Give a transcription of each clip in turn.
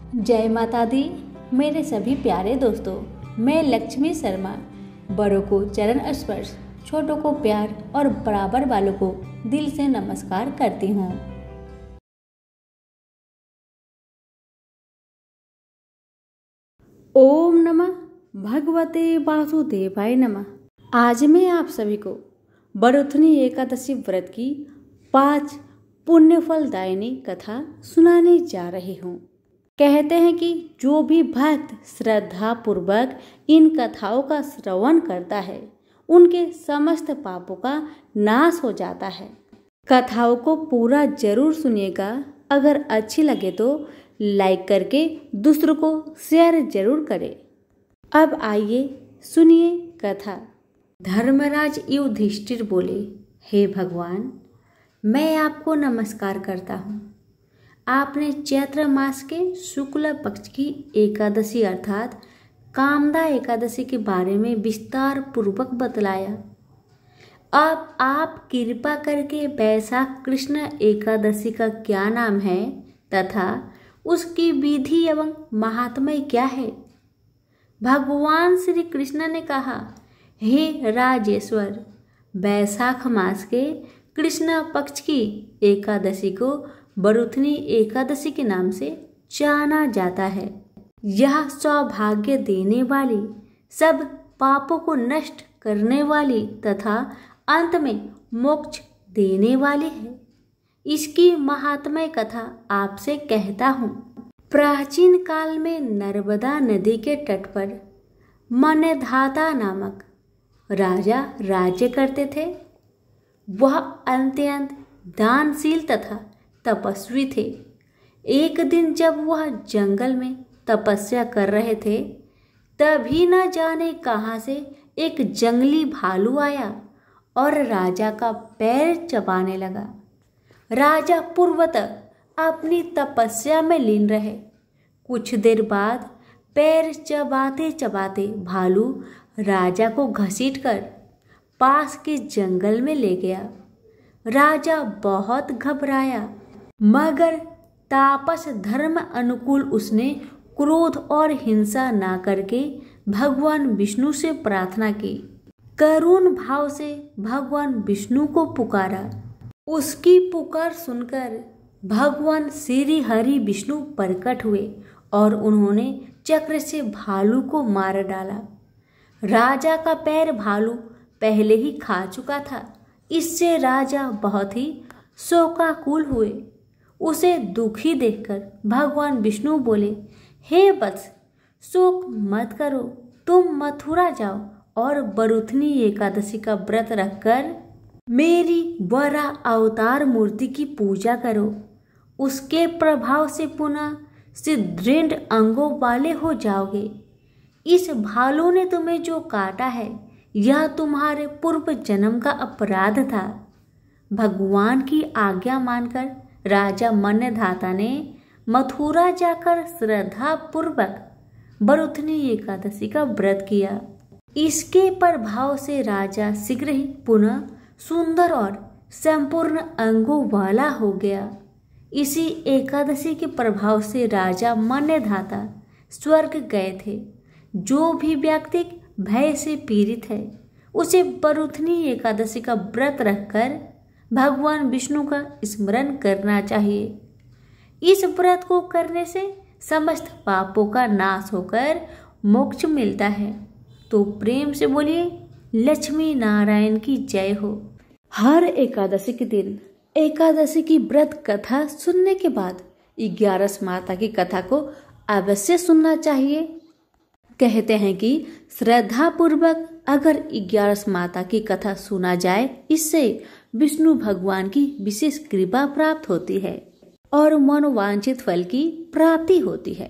जय माता दी। मेरे सभी प्यारे दोस्तों, मैं लक्ष्मी शर्मा बड़ों को चरण स्पर्श, छोटों को प्यार और बराबर वालों को दिल से नमस्कार करती हूँ। ओम नमः भगवते वासुदेवाय नमः। आज मैं आप सभी को बरुथनी एकादशी व्रत की 5 पुण्य फलदायिनी कथा सुनाने जा रही हूँ। कहते हैं कि जो भी भक्त श्रद्धा पूर्वक इन कथाओं का श्रवण करता है, उनके समस्त पापों का नाश हो जाता है। कथाओं को पूरा जरूर सुनिएगा। अगर अच्छी लगे तो लाइक करके दूसरों को शेयर जरूर करें। अब आइए सुनिए कथा। धर्मराज युधिष्ठिर बोले, हे भगवान, मैं आपको नमस्कार करता हूँ। आपने चैत्र मास के शुक्ल पक्ष की एकादशी अर्थात कामदा एकादशी के बारे में विस्तार पूर्वक बतलाया। अब आप कृपा करके वैशाख कृष्ण एकादशी का क्या नाम है तथा उसकी विधि एवं महात्म्य क्या है। भगवान श्री कृष्ण ने कहा, हे राजेश्वर, वैशाख मास के कृष्ण पक्ष की एकादशी को बरुथनी एकादशी के नाम से जाना जाता है। यह सौभाग्य देने वाली, सब पापों को नष्ट करने वाली तथा अंत में मोक्ष देने वाली है। इसकी महात्म्य कथा आपसे कहता हूँ। प्राचीन काल में नर्मदा नदी के तट पर मनधाता नामक राजा राज्य करते थे। वह अत्यंत दानशील तथा तपस्वी थे। एक दिन जब वह जंगल में तपस्या कर रहे थे, तभी न जाने कहां से एक जंगली भालू आया और राजा का पैर चबाने लगा। राजा पूर्वतः अपनी तपस्या में लीन रहे। कुछ देर बाद पैर चबाते चबाते भालू राजा को घसीटकर पास के जंगल में ले गया। राजा बहुत घबराया, मगर तापस धर्म अनुकूल उसने क्रोध और हिंसा ना करके भगवान विष्णु से प्रार्थना की। करुण भाव से भगवान विष्णु को पुकारा। उसकी पुकार सुनकर भगवान श्री हरि विष्णु प्रकट हुए और उन्होंने चक्र से भालू को मार डाला। राजा का पैर भालू पहले ही खा चुका था। इससे राजा बहुत ही शोकाकुल हुए। उसे दुखी देखकर भगवान विष्णु बोले, हे वत्स, शोक मत करो। तुम मथुरा जाओ और बरुथनी एकादशी का व्रत रखकर मेरी वरा अवतार मूर्ति की पूजा करो। उसके प्रभाव से पुनः सुदृढ़ अंगों वाले हो जाओगे। इस भालू ने तुम्हें जो काटा है, यह तुम्हारे पूर्व जन्म का अपराध था। भगवान की आज्ञा मानकर राजा मनधाता ने मथुरा जाकर श्रद्धा पूर्वक बरुथनी एकादशी का व्रत किया। इसके प्रभाव से राजा शीघ्र ही पुनः सुंदर और संपूर्ण अंगों वाला हो गया। इसी एकादशी के प्रभाव से राजा मनधाता स्वर्ग गए थे। जो भी व्यक्ति भय से पीड़ित है, उसे बरुथनी एकादशी का व्रत रखकर भगवान विष्णु का स्मरण करना चाहिए। इस व्रत को करने से समस्त पापों का नाश होकर मोक्ष मिलता है। तो प्रेम से बोलिए, लक्ष्मी नारायण की जय हो। हर एकादशी के दिन एकादशी की व्रत कथा सुनने के बाद 11 माता की कथा को अवश्य सुनना चाहिए। कहते हैं कि श्रद्धा पूर्वक अगर 11 माता की कथा सुना जाए, इससे विष्णु भगवान की विशेष कृपा प्राप्त होती है और मनोवांछित फल की प्राप्ति होती है।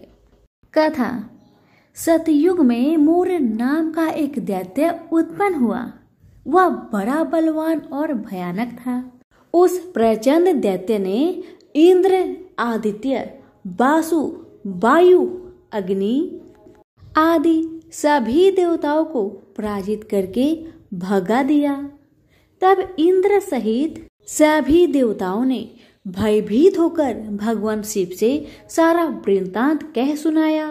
कथा। सतयुग में मूर नाम का एक दैत्य उत्पन्न हुआ। वह बड़ा बलवान और भयानक था। उस प्रचंड दैत्य ने इंद्र, आदित्य, वासु, वायु, अग्नि आदि सभी देवताओं को पराजित करके भगा दिया। तब इंद्र सहित सभी देवताओं ने भयभीत होकर भगवान शिव से सारा वृत्तांत कह सुनाया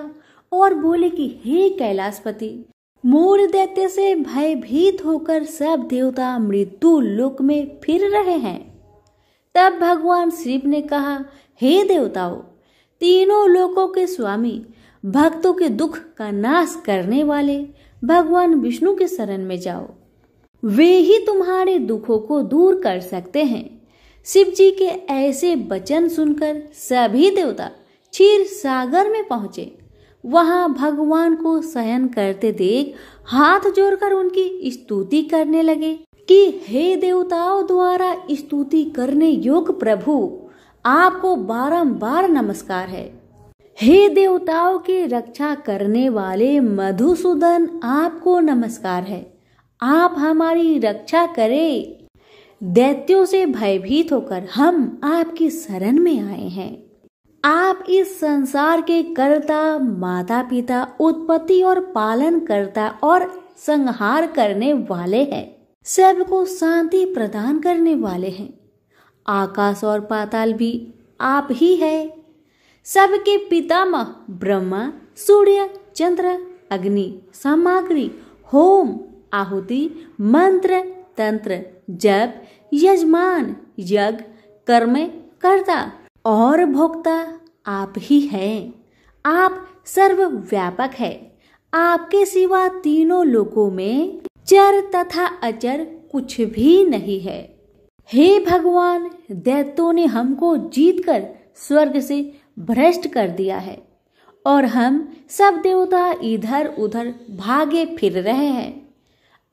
और बोले कि हे कैलाशपति, मोर दैत्य से भयभीत होकर सब देवता मृत्यु लोक में फिर रहे हैं। तब भगवान शिव ने कहा, हे देवताओं, तीनों लोकों के स्वामी, भक्तों के दुख का नाश करने वाले भगवान विष्णु के शरण में जाओ, वे ही तुम्हारे दुखों को दूर कर सकते हैं। शिव जी के ऐसे वचन सुनकर सभी देवता क्षीर सागर में पहुंचे। वहां भगवान को शयन करते देख हाथ जोड़कर उनकी स्तुति करने लगे कि हे देवताओं द्वारा स्तुति करने योग्य प्रभु, आपको बारंबार नमस्कार है। हे देवताओं की रक्षा करने वाले मधुसूदन, आपको नमस्कार है। आप हमारी रक्षा करें। दैत्यों से भयभीत होकर हम आपकी शरण में आए हैं। आप इस संसार के कर्ता, माता पिता, उत्पत्ति और पालन करता और संहार करने वाले हैं। सबको शांति प्रदान करने वाले हैं। आकाश और पाताल भी आप ही है। सबके पितामह ब्रह्मा, सूर्य, चंद्र, अग्नि, सामग्री, होम, आहुति, मंत्र, तंत्र, जप, यजमान, यज्ञ, कर्म कर्ता और भोक्ता आप ही हैं। आप सर्वव्यापक है। आपके सिवा तीनों लोकों में चर तथा अचर कुछ भी नहीं है। हे भगवान, दैत्यों ने हमको जीतकर स्वर्ग से भ्रष्ट कर दिया है और हम सब देवता इधर उधर भागे फिर रहे हैं।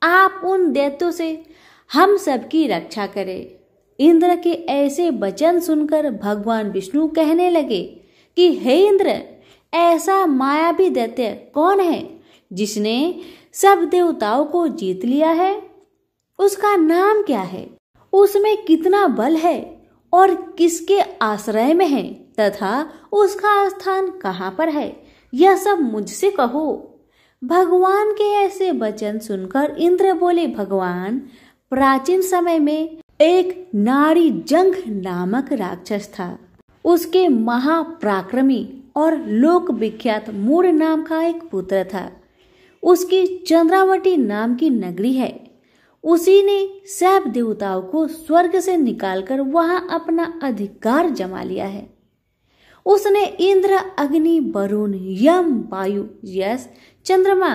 आप उन दैत्यों से हम सबकी रक्षा करें। इंद्र के ऐसे वचन सुनकर भगवान विष्णु कहने लगे कि हे इंद्र, ऐसा मायावी दैत्य कौन है जिसने सब देवताओं को जीत लिया है? उसका नाम क्या है? उसमें कितना बल है और किसके आश्रय में है तथा उसका स्थान कहाँ पर है? यह सब मुझसे कहो। भगवान के ऐसे वचन सुनकर इंद्र बोले, भगवान, प्राचीन समय में एक नारी जंघ नामक राक्षस था। उसके महापराक्रमी और लोक विख्यात मूर नाम का एक पुत्र था। उसकी चंद्रावती नाम की नगरी है। उसी ने सब देवताओं को स्वर्ग से निकालकर वहां अपना अधिकार जमा लिया है। उसने इंद्र, अग्नि, वरुण, यम, वायु, यश, चंद्रमा,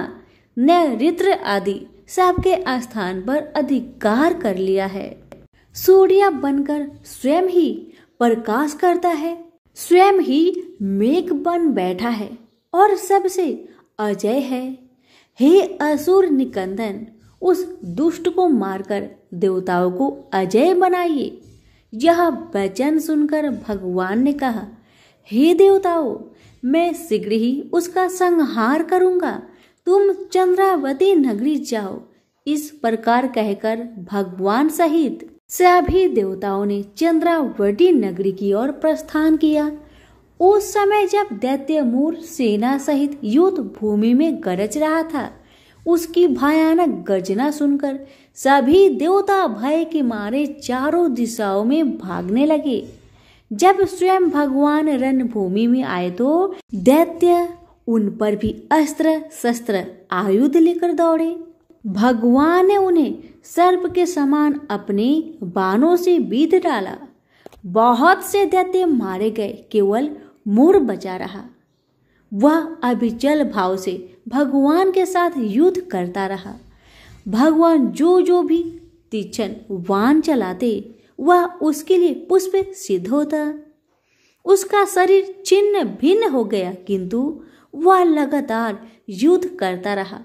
नैऋत्य आदि सबके स्थान पर अधिकार कर लिया है। सूर्य बनकर स्वयं ही प्रकाश करता है, स्वयं ही मेघ बन बैठा है और सबसे अजय है। हे असुर निकंदन, उस दुष्ट को मारकर देवताओं को अजय बनाइए। यह वचन सुनकर भगवान ने कहा, हे देवताओं, मैं शीघ्र ही उसका संहार करूंगा। तुम चंद्रावती नगरी जाओ। इस प्रकार कहकर भगवान सहित सभी देवताओं ने चंद्रावती नगरी की ओर प्रस्थान किया। उस समय जब दैत्य मूर सेना सहित युद्ध भूमि में गरज रहा था, उसकी भयानक गर्जना सुनकर सभी देवता भय के मारे चारों दिशाओं में भागने लगे। जब स्वयं भगवान रणभूमि में आए तो दैत्य उन पर भी अस्त्र शस्त्र आयुध लेकर दौड़े। भगवान ने उन्हें सर्प के समान अपने बाणों से बीध डाला। बहुत से दैत्य मारे गए, केवल मूर बचा रहा। वह अविचल भाव से भगवान के साथ युद्ध करता रहा। भगवान जो भी तीक्ष्ण बाण चलाते, वह उसके लिए पुष्प सिद्ध होता। उसका शरीर छिन्न भिन्न हो गया, किंतु वह लगातार युद्ध करता रहा।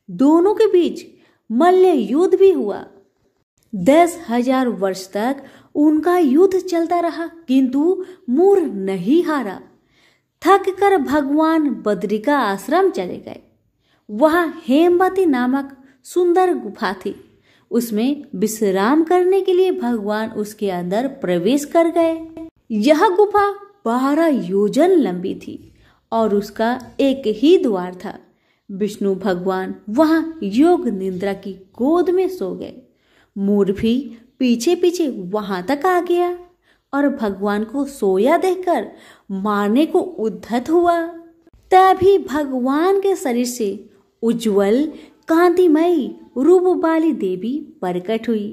दोनों के बीच मल्ल युद्ध भी हुआ। 10,000 वर्ष तक उनका युद्ध चलता रहा, किंतु मूर नहीं हारा। थक कर भगवान बद्रिका आश्रम चले गए। वहां हेमवती नामक सुंदर गुफा थी। उसमें विश्राम करने के लिए भगवान उसके अंदर प्रवेश कर गए। यह गुफा 12 योजन लंबी थी और उसका एक ही द्वार था। विष्णु भगवान वहां योग निद्रा की गोद में सो गए। मूर भी पीछे पीछे वहां तक आ गया। और भगवान को सोया देखकर मारने को उद्धत हुआ। तभी भगवान के शरीर से उज्जवल कांतिमयी रूप वाली देवी प्रकट हुई।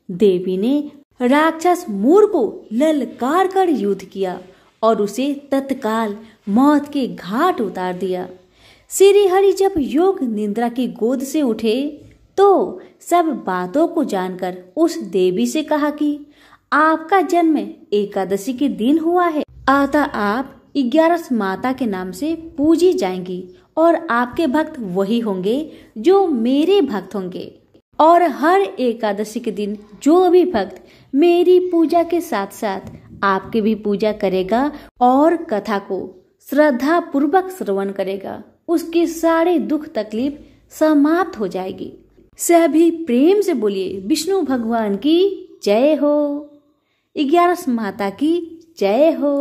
देवी ने राक्षस मूर को ललकार कर युद्ध किया और उसे तत्काल मौत के घाट उतार दिया। श्री हरि जब योग निद्रा की गोद से उठे तो सब बातों को जानकर उस देवी से कहा कि आपका जन्म एकादशी के दिन हुआ है, अतः आप 11 माता के नाम से पूजी जाएंगी और आपके भक्त वही होंगे जो मेरे भक्त होंगे। और हर एकादशी के दिन जो भी भक्त मेरी पूजा के साथ साथ आपकी भी पूजा करेगा और कथा को श्रद्धा पूर्वक श्रवण करेगा, उसके सारे दुख तकलीफ समाप्त हो जाएगी। सभी प्रेम से बोलिए विष्णु भगवान की जय हो, 11 माता की जय हो।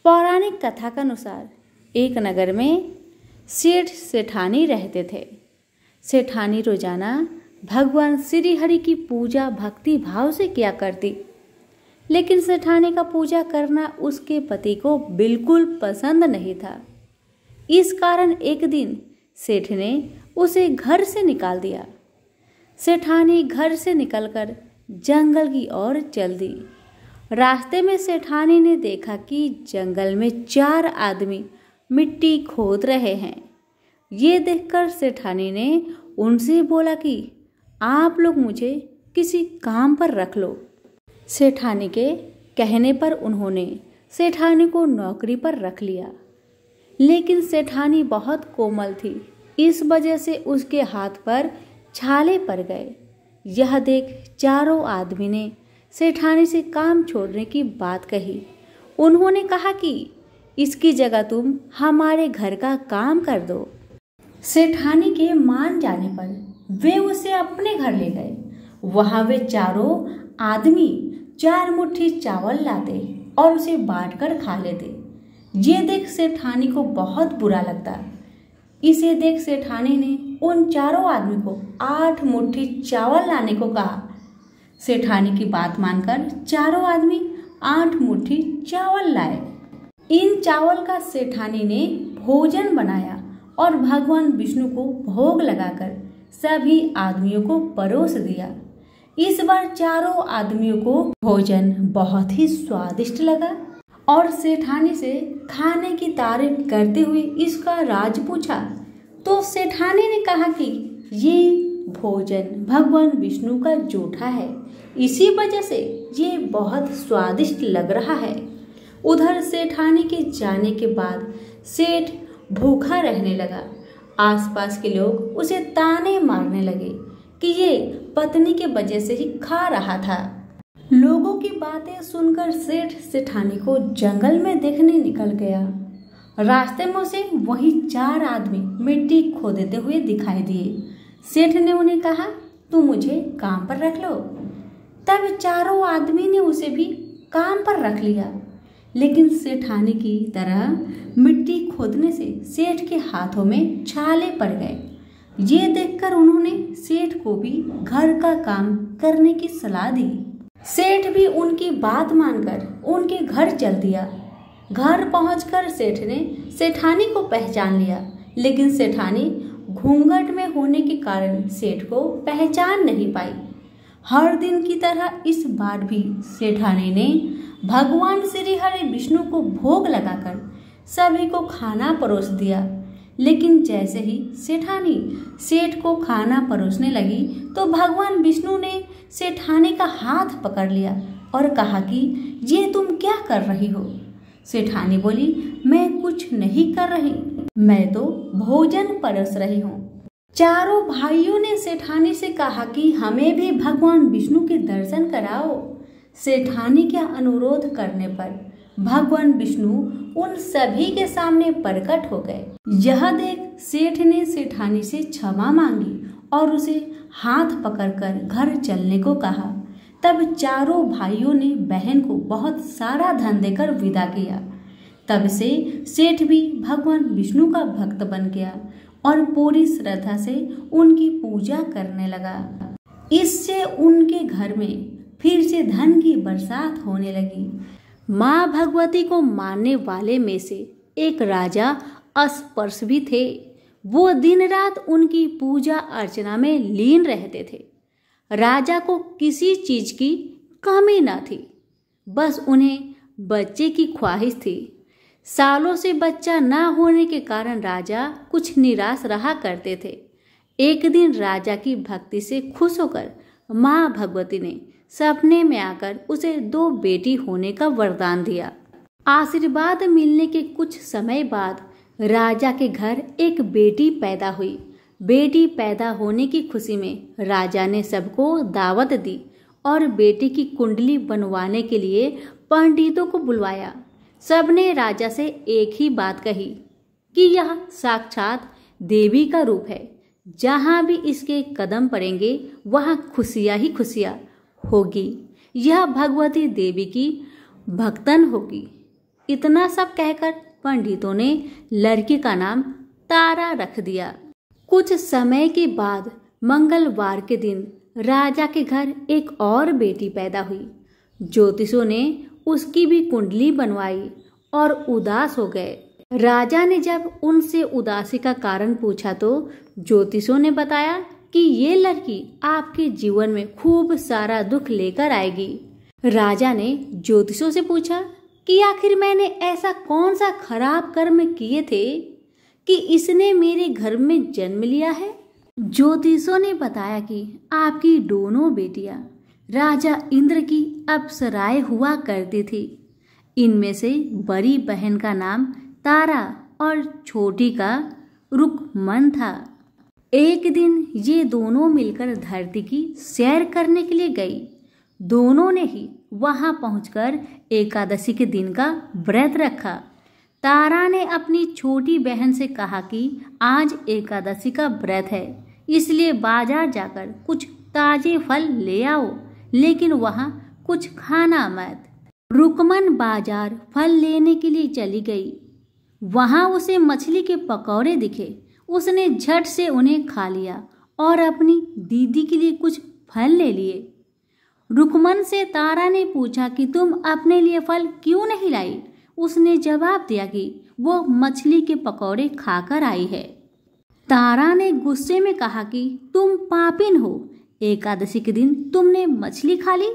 पौराणिक कथा के अनुसार एक नगर में सेठ सेठानी रहते थे। सेठानी रोजाना भगवान श्री हरि की पूजा भक्ति भाव से किया करती, लेकिन सेठानी का पूजा करना उसके पति को बिल्कुल पसंद नहीं था। इस कारण एक दिन सेठ ने उसे घर से निकाल दिया। सेठानी घर से निकलकर जंगल की ओर चल दी। रास्ते में सेठानी ने देखा कि जंगल में 4 आदमी मिट्टी खोद रहे हैं। ये देखकर सेठानी ने उनसे बोला कि आप लोग मुझे किसी काम पर रख लो। सेठानी के कहने पर उन्होंने सेठानी को नौकरी पर रख लिया, लेकिन सेठानी बहुत कोमल थी, इस वजह से उसके हाथ पर छाले पड़ गए। यह देख 4 आदमी ने सेठानी से काम छोड़ने की बात कही। उन्होंने कहा कि इसकी जगह तुम हमारे घर का काम कर दो। सेठानी के मान जाने पर वे उसे अपने घर ले गए। वहां वे 4 आदमी 4 मुट्ठी चावल लाते और उसे बांटकर खा लेते। ये देख सेठानी को बहुत बुरा लगता। इसे देख सेठानी ने उन 4 आदमी को 8 मुट्ठी चावल लाने को कहा। सेठानी की बात मानकर 4 आदमी 8 मुट्ठी चावल लाए। इन चावल का सेठानी ने भोजन बनाया और भगवान विष्णु को भोग लगाकर सभी आदमियों को परोस दिया। इस बार 4 आदमियों को भोजन बहुत ही स्वादिष्ट लगा और सेठानी से खाने की तारीफ करते हुए इसका राज पूछा। तो सेठानी ने कहा कि ये भोजन भगवान विष्णु का जूठा है, इसी वजह से ये बहुत स्वादिष्ट लग रहा है। उधर सेठानी के जाने के बाद सेठ भूखा रहने लगा। आसपास के लोग उसे ताने मारने लगे कि ये पत्नी के वजह से ही खा रहा था। लोगों की बातें सुनकर सेठ सेठानी को जंगल में देखने निकल गया। रास्ते में उसे वही 4 आदमी मिट्टी खोदते हुए दिखाई दिए। सेठ ने उन्हें कहा, तुम मुझे काम पर रख लो। तब 4 आदमी ने उसे भी काम पर रख लिया, लेकिन सेठानी की तरह मिट्टी खोदने से सेठ के हाथों में छाले पड़ गए। ये देखकर उन्होंने सेठ को भी घर का काम करने की सलाह दी। सेठ भी उनकी बात मानकर उनके घर चल दिया। घर पहुंचकर सेठ ने सेठानी को पहचान लिया, लेकिन सेठानी घूंघट में होने के कारण सेठ को पहचान नहीं पाई। हर दिन की तरह इस बार भी सेठानी ने भगवान श्री हरि विष्णु को भोग लगाकर सभी को खाना परोस दिया। लेकिन जैसे ही सेठानी सेठ को खाना परोसने लगी तो भगवान विष्णु ने सेठानी का हाथ पकड़ लिया और कहा कि ये तुम क्या कर रही हो। सेठानी बोली, मैं कुछ नहीं कर रही, मैं तो भोजन परोस रही हूँ। 4 भाइयों ने सेठानी से कहा कि हमें भी भगवान विष्णु के दर्शन कराओ। सेठानी के अनुरोध करने पर भगवान विष्णु उन सभी के सामने प्रकट हो गए। यह देख सेठ ने सेठानी से क्षमा मांगी और उसे हाथ पकड़कर घर चलने को कहा। तब 4 भाइयों ने बहन को बहुत सारा धन देकर विदा किया। तब से सेठ भी भगवान विष्णु का भक्त बन गया और पूरी श्रद्धा से उनकी पूजा करने लगा। इससे उनके घर में फिर से धन की बरसात होने लगी। माँ भगवती को मानने वाले में से एक राजा अस्पर्श भी थे। वो दिन रात उनकी पूजा अर्चना में लीन रहते थे। राजा को किसी चीज की कमी न थी, बस उन्हें बच्चे की ख्वाहिश थी। सालों से बच्चा न होने के कारण राजा कुछ निराश रहा करते थे। एक दिन राजा की भक्ति से खुश होकर माँ भगवती ने सपने में आकर उसे 2 बेटी होने का वरदान दिया। आशीर्वाद मिलने के कुछ समय बाद राजा के घर एक बेटी पैदा हुई। बेटी पैदा होने की खुशी में राजा ने सबको दावत दी और बेटी की कुंडली बनवाने के लिए पंडितों को बुलवाया। सबने राजा से एक ही बात कही कि यह साक्षात देवी का रूप है। जहाँ भी इसके कदम पड़ेंगे वहाँ खुशियाँ ही खुशियाँ होगी। यह भगवती देवी की भक्तन होगी। इतना सब कहकर पंडितों ने लड़की का नाम तारा रख दिया। कुछ समय के बाद मंगलवार के दिन राजा के घर एक और बेटी पैदा हुई। ज्योतिषों ने उसकी भी कुंडली बनवाई और उदास हो गए। राजा ने जब उनसे उदासी का कारण पूछा तो ज्योतिषों ने बताया कि ये लड़की आपके जीवन में खूब सारा दुख लेकर आएगी। राजा ने ज्योतिषों से पूछा कि आखिर मैंने ऐसा कौन सा खराब कर्म किए थे कि इसने मेरे घर में जन्म लिया है। ज्योतिषों ने बताया कि आपकी दोनों बेटियां राजा इंद्र की अप्सराएं हुआ करती थी। इनमें से बड़ी बहन का नाम तारा और छोटी का रुकमन था। एक दिन ये दोनों मिलकर धरती की सैर करने के लिए गई। दोनों ने ही वहां पहुंचकर एकादशी के दिन का व्रत रखा। तारा ने अपनी छोटी बहन से कहा कि आज एकादशी का व्रत है, इसलिए बाजार जाकर कुछ ताजे फल ले आओ, लेकिन वहां कुछ खाना मत। रुकमन बाजार फल लेने के लिए चली गई। वहां उसे मछली के पकौड़े दिखे। उसने झट से उन्हें खा लिया और अपनी दीदी के लिए कुछ फल ले लिए। रुकमन से तारा ने पूछा कि तुम अपने लिए फल क्यों नहीं लाई। उसने जवाब दिया कि वो मछली के पकौड़े खाकर आई है। तारा ने गुस्से में कहा कि तुम पापिन हो, एकादशी के दिन तुमने मछली खा ली।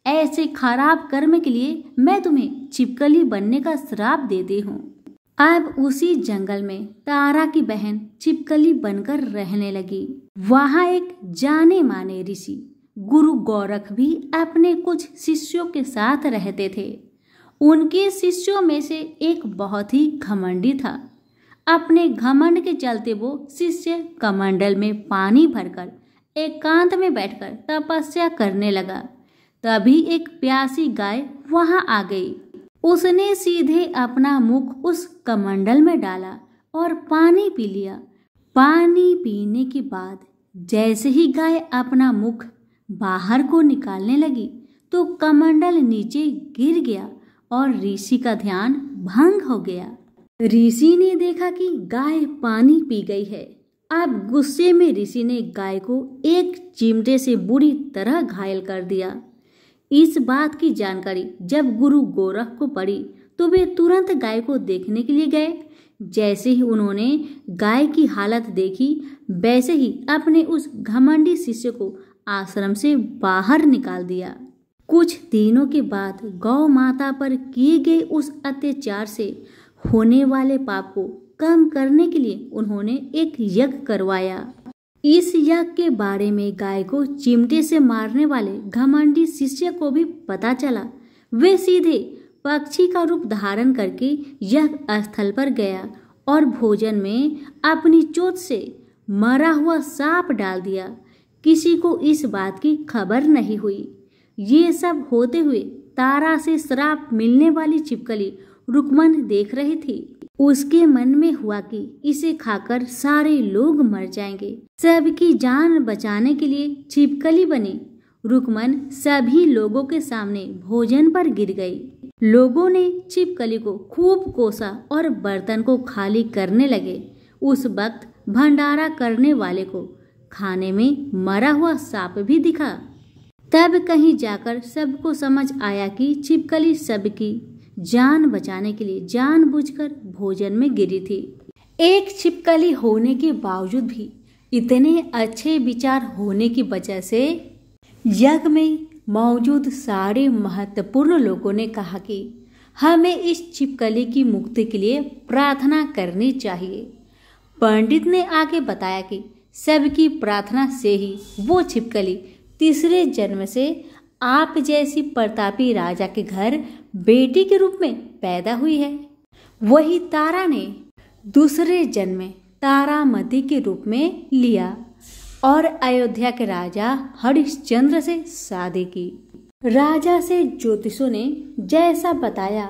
ऐसे खराब कर्म के लिए मैं तुम्हें छिपकली बनने का श्राप देती हूँ। अब उसी जंगल में तारा की बहन छिपकली बनकर रहने लगी। वहाँ एक जाने माने ऋषि गुरु गोरख भी अपने कुछ शिष्यों के साथ रहते थे। उनके शिष्यों में से एक बहुत ही घमंडी था। अपने घमंड के चलते वो शिष्य कमंडल में पानी भरकर एकांत में बैठकर तपस्या करने लगा। तभी एक प्यासी गाय वहां आ गई। उसने सीधे अपना मुख उस कमंडल में डाला और पानी पी लिया। पानी पीने के बाद जैसे ही गाय अपना मुख बाहर को निकालने लगी तो कमंडल नीचे गिर गया और ऋषि का ध्यान भंग हो गया। ऋषि ने देखा कि गाय पानी पी गई है। अब गुस्से में ऋषि ने गाय को एक चिमटे से बुरी तरह घायल कर दिया। इस बात की जानकारी जब गुरु गोरख को पड़ी तो वे तुरंत गाय को देखने के लिए गए। जैसे ही उन्होंने गाय की हालत देखी वैसे ही अपने उस घमंडी शिष्य को आश्रम से बाहर निकाल दिया। कुछ दिनों के बाद गौ माता पर किए गए उस अत्याचार से होने वाले पाप को कम करने के लिए उन्होंने एक यज्ञ करवाया। इस यज्ञ के बारे में गाय को चिमटे से मारने वाले घमंडी शिष्य को भी पता चला। वे सीधे पक्षी का रूप धारण करके यज्ञ स्थल पर गया और भोजन में अपनी चोंच से मरा हुआ सांप डाल दिया। किसी को इस बात की खबर नहीं हुई। ये सब होते हुए तारा से श्राप मिलने वाली छिपकली रुकमन देख रही थी। उसके मन में हुआ कि इसे खाकर सारे लोग मर जाएंगे। सबकी जान बचाने के लिए छिपकली बनी। रुकमन सभी लोगों के सामने भोजन पर गिर गई। लोगों ने छिपकली को खूब कोसा और बर्तन को खाली करने लगे। उस वक्त भंडारा करने वाले को खाने में मरा हुआ सांप भी दिखा। तब कहीं जाकर सबको समझ आया कि छिपकली सबकी जान बचाने के लिए जानबूझकर भोजन में गिरी थी। एक छिपकली होने के बावजूद भी इतने अच्छे विचार होने की वजह से यज्ञ में मौजूद सारे महत्वपूर्ण लोगों ने कहा कि हमें इस छिपकली की मुक्ति के लिए प्रार्थना करनी चाहिए। पंडित ने आगे बताया कि सबकी प्रार्थना से ही वो छिपकली तीसरे जन्म से आप जैसी प्रतापी राजा के घर बेटी के रूप में पैदा हुई है। वही तारा ने दूसरे जन्म में तारामती के रूप में लिया और अयोध्या के राजा हरिश्चंद्र से शादी की। राजा से ज्योतिषों ने जैसा बताया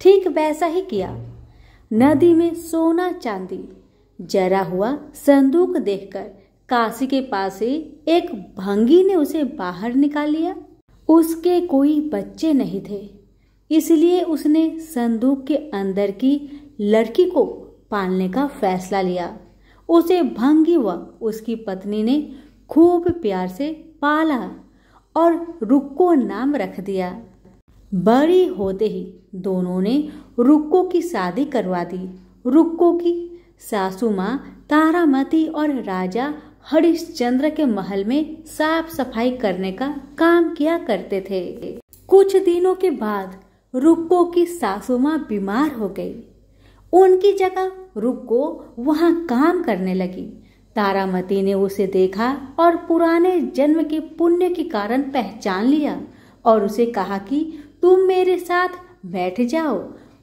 ठीक वैसा ही किया। नदी में सोना चांदी जरा हुआ संदूक देखकर काशी के पास से एक भंगी ने उसे बाहर निकाल लिया। उसके कोई बच्चे नहीं थे, इसलिए उसने संदूक के अंदर की लड़की को पालने का फैसला लिया। उसे भंगी व उसकी पत्नी ने खूब प्यार से पाला और रुक्को नाम रख दिया। बड़ी होते ही दोनों ने रुक्को की शादी करवा दी। रुक्को की सासू माँ तारामती और राजा हरिश्चंद्र के महल में साफ सफाई करने का काम किया करते थे। कुछ दिनों के बाद रुक्को की सासू माँ बीमार हो गई। उनकी जगह रुक्को वहां काम करने लगी। तारामती ने उसे देखा और पुराने जन्म के पुण्य के कारण पहचान लिया और उसे कहा कि तुम मेरे साथ बैठ जाओ।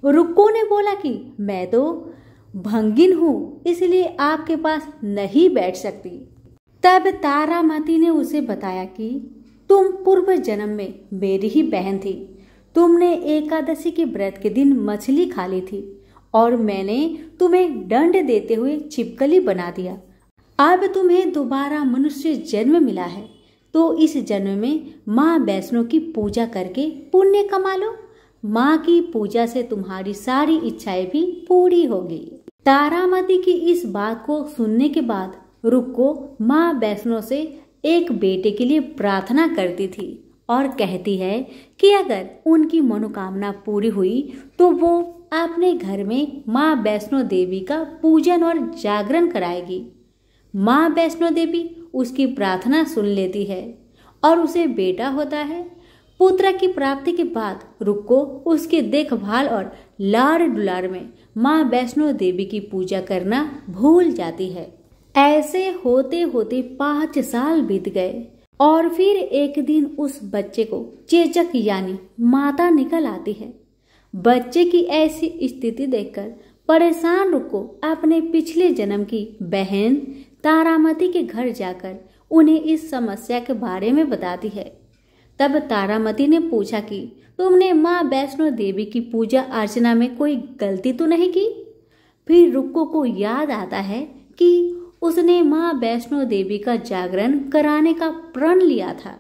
रुक्को ने बोला कि मैं तो भंगिन हूँ, इसलिए आपके पास नहीं बैठ सकती। तब तारामती ने उसे बताया कि तुम पूर्व जन्म में मेरी ही बहन थी। तुमने एकादशी के व्रत के दिन मछली खा ली थी और मैंने तुम्हें दंड देते हुए छिपकली बना दिया। अब तुम्हें दोबारा मनुष्य जन्म मिला है, तो इस जन्म में माँ वैष्णो की पूजा करके पुण्य कमा लो। माँ की पूजा से तुम्हारी सारी इच्छाएं भी पूरी होगी। तारामती की इस बात को सुनने के बाद रुक्को माँ वैष्णो से एक बेटे के लिए प्रार्थना करती थी और कहती है कि अगर उनकी मनोकामना पूरी हुई तो वो अपने घर में माँ वैष्णो देवी का पूजन और जागरण कराएगी। माँ वैष्णो देवी उसकी प्रार्थना सुन लेती है और उसे बेटा होता है। पुत्र की प्राप्ति के बाद रुक्को उसकी देखभाल और लाड़ दुलार में माँ वैष्णो देवी की पूजा करना भूल जाती है। ऐसे होते होते 5 साल बीत गए और फिर एक दिन उस बच्चे को चेचक यानी माता निकल आती है। बच्चे की ऐसी स्थिति देखकर परेशान रुक्को अपने पिछले जन्म की बहन तारामती के घर जाकर उन्हें इस समस्या के बारे में बताती है। तब तारामती ने पूछा कि तुमने माँ वैष्णो देवी की पूजा अर्चना में कोई गलती तो नहीं की? फिर रुक्को को याद आता है कि उसने माँ वैष्णो देवी का जागरण कराने का प्रण लिया था।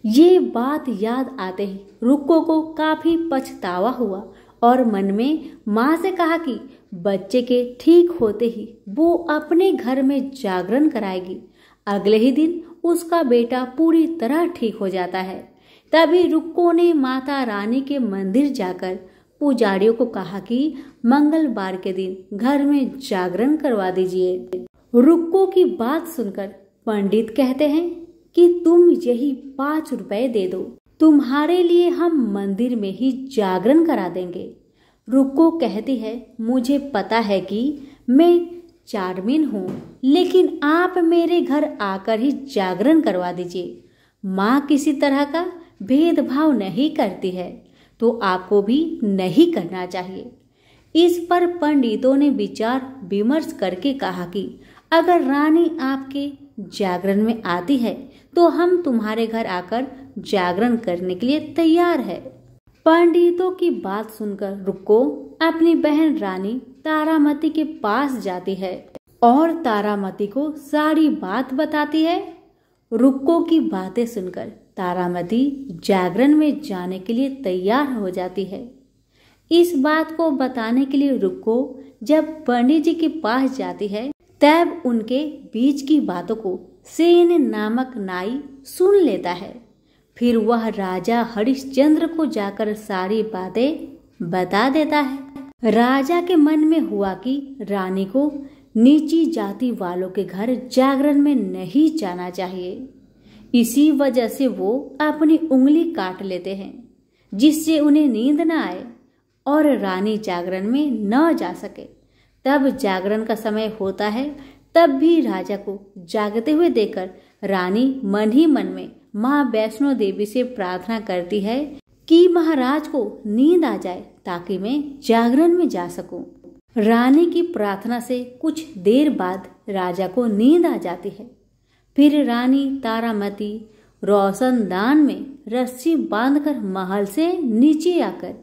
ये बात याद आते ही रुक्को को काफी पछतावा हुआ और मन में माँ से कहा कि बच्चे के ठीक होते ही वो अपने घर में जागरण कराएगी। अगले ही दिन उसका बेटा पूरी तरह ठीक हो जाता है। तभी रुक्को ने माता रानी के मंदिर जाकर पुजारियों को कहा कि मंगलवार के दिन घर में जागरण करवा दीजिए। रुक्को की बात सुनकर पंडित कहते हैं कि तुम यही 5 रुपए दे दो, तुम्हारे लिए हम मंदिर में ही जागरण करा देंगे। रुक्को कहती है, मुझे पता है कि मैं चार्मिन हूँ, लेकिन आप मेरे घर आकर ही जागरण करवा दीजिए। माँ किसी तरह का भेदभाव नहीं करती है, तो आपको भी नहीं करना चाहिए। इस पर पंडितों ने विचार विमर्श करके कहा कि अगर रानी आपके जागरण में आती है तो हम तुम्हारे घर आकर जागरण करने के लिए तैयार है। पंडितों की बात सुनकर रुक्को अपनी बहन रानी तारामती के पास जाती है और तारामती को सारी बात बताती है। रुक्को की बातें सुनकर तारामती जागरण में जाने के लिए तैयार हो जाती है। इस बात को बताने के लिए रुक्को जब पंडित जी के पास जाती है तब उनके बीच की बातों को सेन नामक नाई सुन लेता है। फिर वह राजा हरिश्चंद्र को जाकर सारी बातें बता देता है। राजा के मन में हुआ कि रानी को नीची जाति वालों के घर जागरण में नहीं जाना चाहिए। इसी वजह से वो अपनी उंगली काट लेते हैं, जिससे उन्हें नींद न आए और रानी जागरण में न जा सके। तब जागरण का समय होता है, तब भी राजा को जागते हुए देखकर रानी मन ही मन में माँ वैष्णो देवी से प्रार्थना करती है कि महाराज को नींद आ जाए ताकि मैं जागरण में जा सकूं। रानी की प्रार्थना से कुछ देर बाद राजा को नींद आ जाती है। फिर रानी तारामती रोशनदान में रस्सी बांधकर महल से नीचे आकर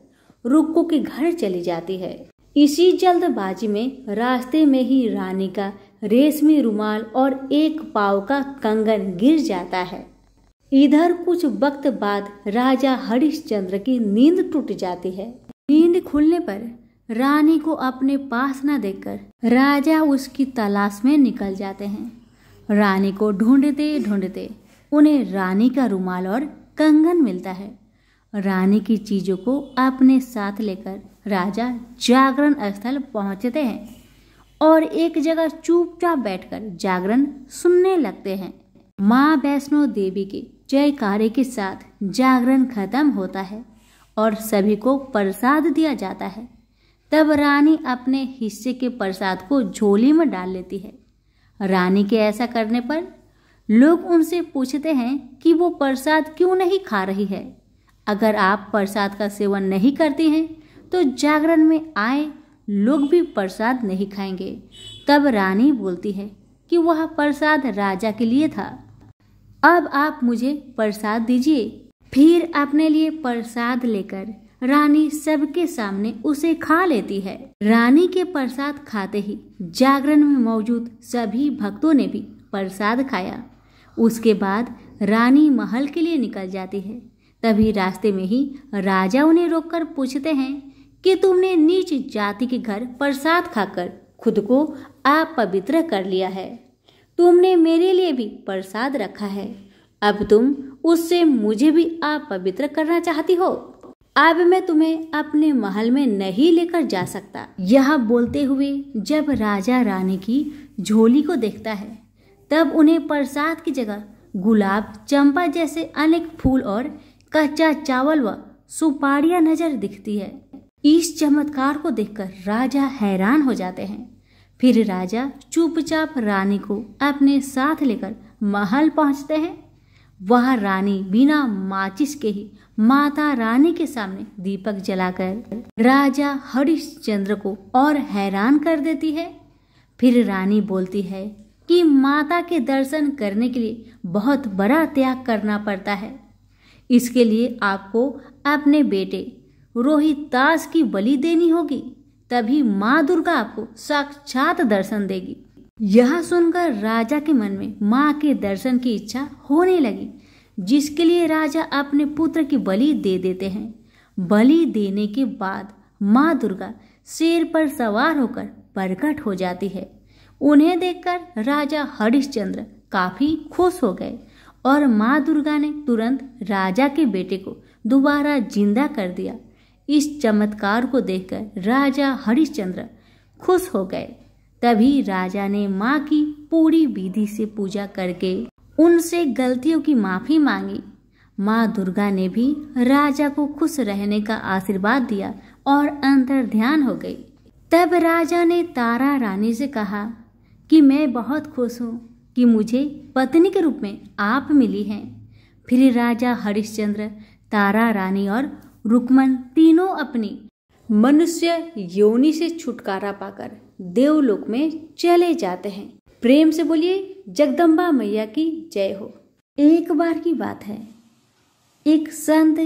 रुक्को के घर चली जाती है। इसी जल्दबाजी में रास्ते में ही रानी का रेशमी रुमाल और एक पाव का कंगन गिर जाता है। इधर कुछ वक्त बाद राजा हरिश्चंद्र की नींद टूट जाती है। नींद खुलने पर रानी को अपने पास न देखकर राजा उसकी तलाश में निकल जाते हैं। रानी को ढूंढते ढूंढते उन्हें रानी का रुमाल और कंगन मिलता है। रानी की चीजों को अपने साथ लेकर राजा जागरण स्थल पहुंचते हैं और एक जगह चुपचाप बैठकर जागरण सुनने लगते हैं। माँ वैष्णो देवी के जयकारे के साथ जागरण खत्म होता है और सभी को प्रसाद दिया जाता है। तब रानी अपने हिस्से के प्रसाद को झोली में डाल लेती है। रानी के ऐसा करने पर लोग उनसे पूछते हैं कि वो प्रसाद क्यों नहीं खा रही है। अगर आप प्रसाद का सेवन नहीं करती हैं तो जागरण में आए लोग भी प्रसाद नहीं खाएंगे। तब रानी बोलती है कि वह प्रसाद राजा के लिए था, अब आप मुझे प्रसाद दीजिए। फिर अपने लिए प्रसाद लेकर रानी सबके सामने उसे खा लेती है। रानी के प्रसाद खाते ही जागरण में मौजूद सभी भक्तों ने भी प्रसाद खाया। उसके बाद रानी महल के लिए निकल जाती है। तभी रास्ते में ही राजा उन्हें रोककर पूछते हैं कि तुमने नीच जाति के घर प्रसाद खाकर खुद को अपवित्र कर लिया है। तुमने मेरे लिए भी प्रसाद रखा है, अब तुम उससे मुझे भी अपवित्र करना चाहती हो। अब मैं तुम्हें अपने महल में नहीं लेकर जा सकता। यह बोलते हुए जब राजा रानी की झोली को देखता है तब उन्हें प्रसाद की जगह गुलाब, चंपा जैसे अनेक फूल और कच्चा चावल व सुपारियां नजर दिखती है। इस चमत्कार को देखकर राजा हैरान हो जाते हैं। फिर राजा चुपचाप रानी को अपने साथ लेकर महल पहुंचते हैं। वह रानी बिना माचिस के ही माता रानी के सामने दीपक जलाकर राजा हरिश्चंद्र को और हैरान कर देती है। फिर रानी बोलती है कि माता के दर्शन करने के लिए बहुत बड़ा त्याग करना पड़ता है। इसके लिए आपको अपने बेटे रोहितास की बलि देनी होगी, तभी माँ दुर्गा आपको साक्षात दर्शन देगी। यह सुनकर राजा के मन में माँ के दर्शन की इच्छा होने लगी, जिसके लिए राजा अपने पुत्र की बलि दे देते हैं। बलि देने के बाद माँ दुर्गा शेर पर सवार होकर प्रकट हो जाती है। उन्हें देखकर राजा हरिश्चंद्र काफी खुश हो गए और माँ दुर्गा ने तुरंत राजा के बेटे को दोबारा जिंदा कर दिया। इस चमत्कार को देखकर राजा हरिश्चंद्र खुश हो गए। तभी राजा ने माँ की पूरी विधि से पूजा करके उनसे गलतियों की माफी मांगी। माँ दुर्गा ने भी राजा को खुश रहने का आशीर्वाद दिया और अंतर ध्यान हो गई। तब राजा ने तारा रानी से कहा कि मैं बहुत खुश हूँ कि मुझे पत्नी के रूप में आप मिली हैं। फिर राजा हरिश्चंद्र, तारा रानी और रुक्मन तीनों अपनी मनुष्य योनि से छुटकारा पाकर देवलोक में चले जाते हैं। प्रेम से बोलिए जगदम्बा मैया की जय हो। एक बार की बात है, एक संत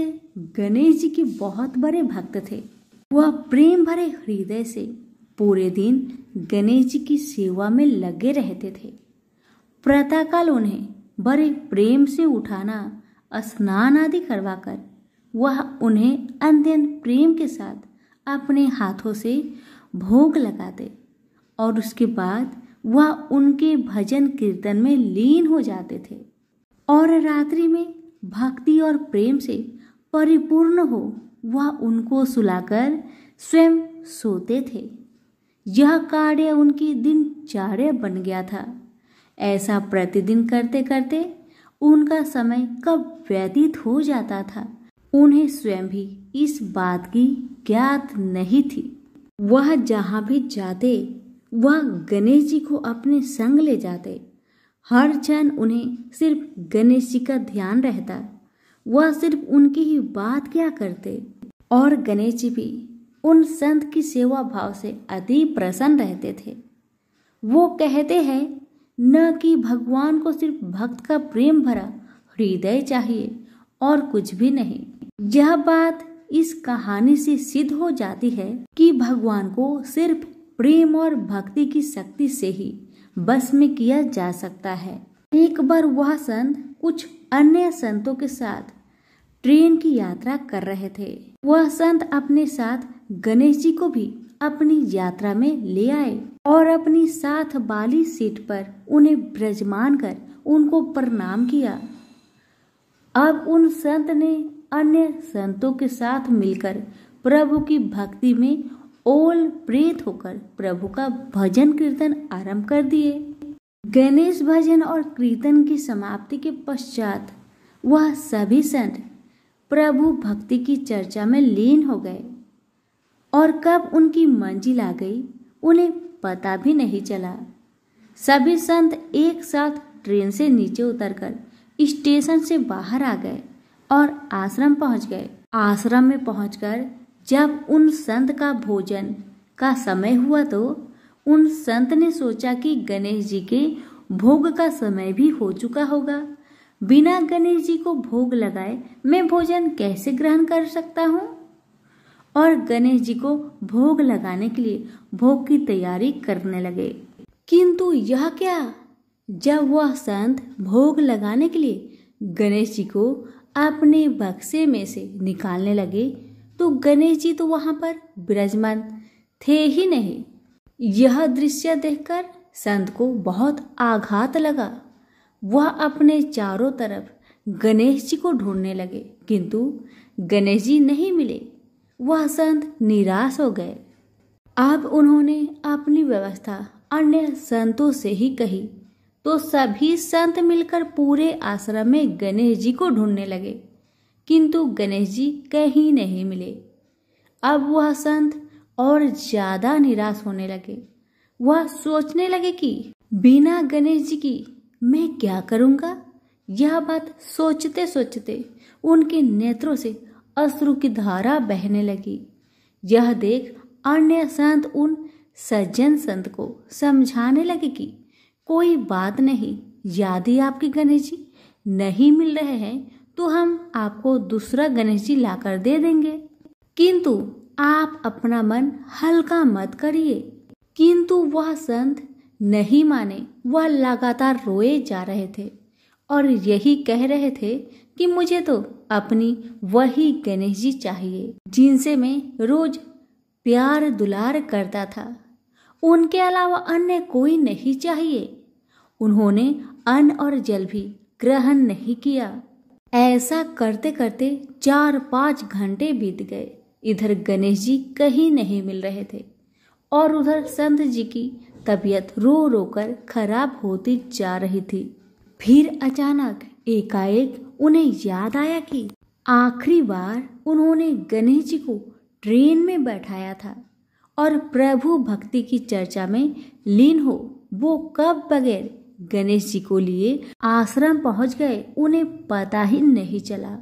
गणेश जी के बहुत बड़े भक्त थे। वह प्रेम भरे हृदय से पूरे दिन गणेश जी की सेवा में लगे रहते थे। प्रातःकाल उन्हें बड़े प्रेम से उठाना, स्नान आदि करवाकर वह उन्हें अत्यंत प्रेम के साथ अपने हाथों से भोग लगाते और उसके बाद वह उनके भजन कीर्तन में लीन हो जाते थे। और रात्रि में भक्ति और प्रेम से परिपूर्ण हो वह उनको सुलाकर स्वयं सोते थे। यह कार्य उनकी दिनचर्या बन गया था। ऐसा प्रतिदिन करते करते उनका समय कब व्यतीत हो जाता था उन्हें स्वयं भी इस बात की ज्ञात नहीं थी। वह जहाँ भी जाते वह गणेश जी को अपने संग ले जाते। हर क्षण उन्हें सिर्फ गणेश जी का ध्यान रहता। वह सिर्फ उनकी ही बात क्या करते और गणेश जी भी उन संत की सेवा भाव से अति प्रसन्न रहते थे। वो कहते हैं न कि भगवान को सिर्फ भक्त का प्रेम भरा हृदय चाहिए और कुछ भी नहीं। यह बात इस कहानी से सिद्ध हो जाती है कि भगवान को सिर्फ प्रेम और भक्ति की शक्ति से ही बस में किया जा सकता है। एक बार वह संत कुछ अन्य संतों के साथ ट्रेन की यात्रा कर रहे थे। वह संत अपने साथ गणेश जी को भी अपनी यात्रा में ले आए और अपनी साथ वाली सीट पर उन्हें विराजमान कर उनको प्रणाम किया। अब उन संत ने अन्य संतों के साथ मिलकर प्रभु की भक्ति में ओल प्रेत होकर प्रभु का भजन कीर्तन आरंभ कर दिए। गणेश भजन और कीर्तन की समाप्ति के पश्चात वह सभी संत प्रभु भक्ति की चर्चा में लीन हो गए और कब उनकी मंजिल आ गई उन्हें पता भी नहीं चला। सभी संत एक साथ ट्रेन से नीचे उतरकर स्टेशन से बाहर आ गए और आश्रम पहुंच गए। आश्रम में पहुंचकर जब उन संत का भोजन का समय हुआ तो उन संत ने सोचा कि गणेश जी के भोग का समय भी हो चुका होगा। बिना गणेश जी को भोग लगाए मैं भोजन कैसे ग्रहण कर सकता हूँ? और गणेश जी को भोग लगाने के लिए भोग की तैयारी करने लगे। किंतु यह क्या, जब वह संत भोग लगाने के लिए गणेश जी को अपने बक्से में से निकालने लगे तो गणेश जी तो वहां पर विराजमान थे ही नहीं। यह दृश्य देखकर संत को बहुत आघात लगा। वह अपने चारों तरफ गणेश जी को ढूंढने लगे किंतु गणेश जी नहीं मिले। वह संत निराश हो गए। अब उन्होंने अपनी व्यवस्था अन्य संतों से ही कही तो सभी संत मिलकर पूरे आश्रम में गणेश जी को ढूंढने लगे किंतु गणेश जी कहीं नहीं मिले। अब वह संत और ज्यादा निराश होने लगे। वह सोचने लगे कि बिना गणेश जी की मैं क्या करूंगा। यह बात सोचते सोचते उनके नेत्रों से अश्रु की धारा बहने लगी। यह देख अन्य संत उन सज्जन संत को समझाने लगे कि कोई बात नहीं, यदि आपके गणेश जी नहीं मिल रहे हैं तो हम आपको दूसरा गणेश जी लाकर दे देंगे, किंतु आप अपना मन हल्का मत करिए। किंतु वह संत नहीं माने। वह लगातार रोए जा रहे थे और यही कह रहे थे कि मुझे तो अपनी वही गणेश जी चाहिए जिनसे मैं रोज प्यार दुलार करता था। उनके अलावा अन्य कोई नहीं चाहिए। उन्होंने अन्न और जल भी ग्रहण नहीं किया। ऐसा करते करते 4-5 घंटे बीत गए। इधर गणेश जी कहीं नहीं मिल रहे थे और उधर संत जी की तबीयत रो रो कर खराब होती जा रही थी। फिर अचानक एकाएक उन्हें याद आया कि आखिरी बार उन्होंने गणेश जी को ट्रेन में बैठाया था और प्रभु भक्ति की चर्चा में लीन हो वो कब बगैर गणेश जी को लिए आश्रम पहुंच गए उन्हें पता ही नहीं चला।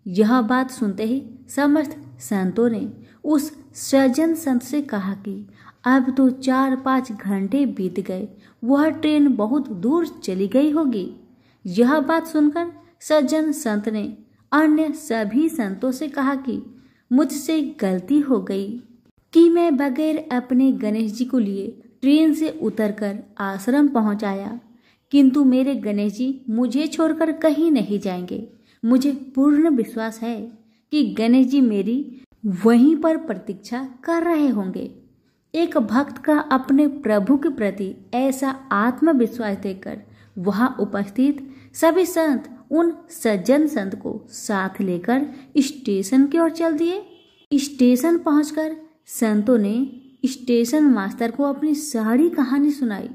यह बात सुनते ही समस्त संतों ने उस सज्जन संत से कहा कि अब तो 4-5 घंटे बीत गए, वह ट्रेन बहुत दूर चली गई होगी। यह बात सुनकर सज्जन संत ने अन्य सभी संतों से कहा कि मुझसे गलती हो गई कि मैं बगैर अपने गणेश जी को लिए ट्रेन से उतरकर आश्रम पहुंच आया, किंतु मेरे गणेश जी मुझे छोड़कर कहीं नहीं जाएंगे। मुझे पूर्ण विश्वास है कि गणेश जी मेरी वहीं पर प्रतीक्षा कर रहे होंगे। एक भक्त का अपने प्रभु के प्रति ऐसा आत्मविश्वास देखकर वहां उपस्थित सभी संत उन सज्जन संत को साथ लेकर स्टेशन की ओर चल दिए। स्टेशन पहुंचकर संतों ने स्टेशन मास्टर को अपनी सारी कहानी सुनाई।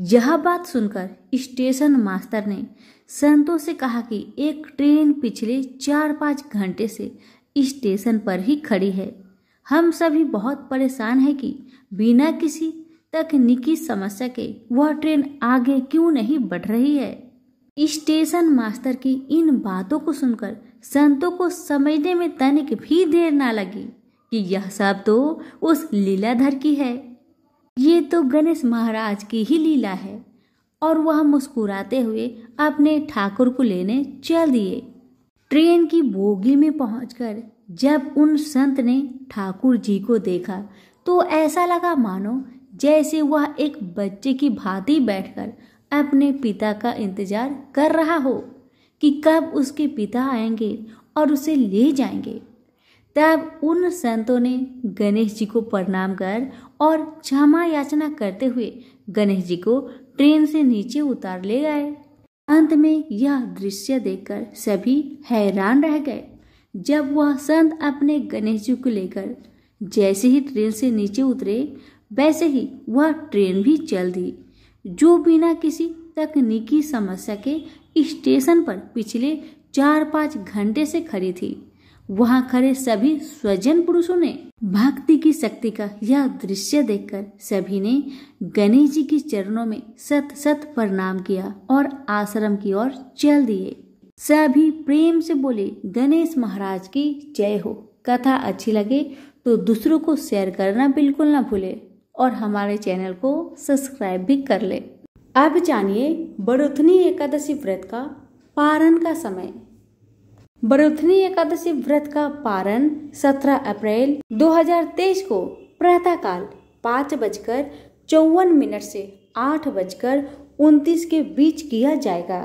यह बात सुनकर स्टेशन मास्टर ने संतों से कहा कि एक ट्रेन पिछले 4-5 घंटे से स्टेशन पर ही खड़ी है। हम सभी बहुत परेशान हैं कि बिना किसी तकनीकी समस्या के वह ट्रेन आगे क्यों नहीं बढ़ रही है। स्टेशन मास्टर की इन बातों को सुनकर संतों को समझने में तनिक भी देर ना लगी कि यह सब तो उस लीलाधर की है। ये तो गणेश महाराज की ही लीला है। और वह मुस्कुराते हुए अपने ठाकुर को लेने चल दिए। ट्रेन की बोगी में पहुंचकर जब उन संत ने ठाकुर जी को देखा तो ऐसा लगा मानो जैसे वह एक बच्चे की भांति बैठकर अपने पिता का इंतजार कर रहा हो कि कब उसके पिता आएंगे और उसे ले जाएंगे। तब उन संतों ने गणेश जी को प्रणाम कर और क्षमा याचना करते हुए गणेश जी को ट्रेन से नीचे उतार ले गए। अंत में यह दृश्य देखकर सभी हैरान रह गए। जब वह संत अपने गणेश जी को लेकर जैसे ही ट्रेन से नीचे उतरे वैसे ही वह ट्रेन भी चल दी, जो बिना किसी तकनीकी समस्या के स्टेशन पर पिछले 4-5 घंटे से खड़ी थी। वहां खड़े सभी स्वजन पुरुषों ने भक्ति की शक्ति का यह दृश्य देखकर सभी ने गणेश जी के चरणों में सत सत प्रणाम किया और आश्रम की ओर चल दिए। सभी प्रेम से बोले गणेश महाराज की जय हो। कथा अच्छी लगे तो दूसरों को शेयर करना बिल्कुल ना भूले और हमारे चैनल को सब्सक्राइब भी कर ले। अब जानिए बड़ोथनी एकादशी व्रत का पारण का समय। बड़ोथनी एकादशी व्रत का पारण 17 अप्रैल 2023 को प्रातःकाल 5:54 से 8:29 के बीच किया जाएगा।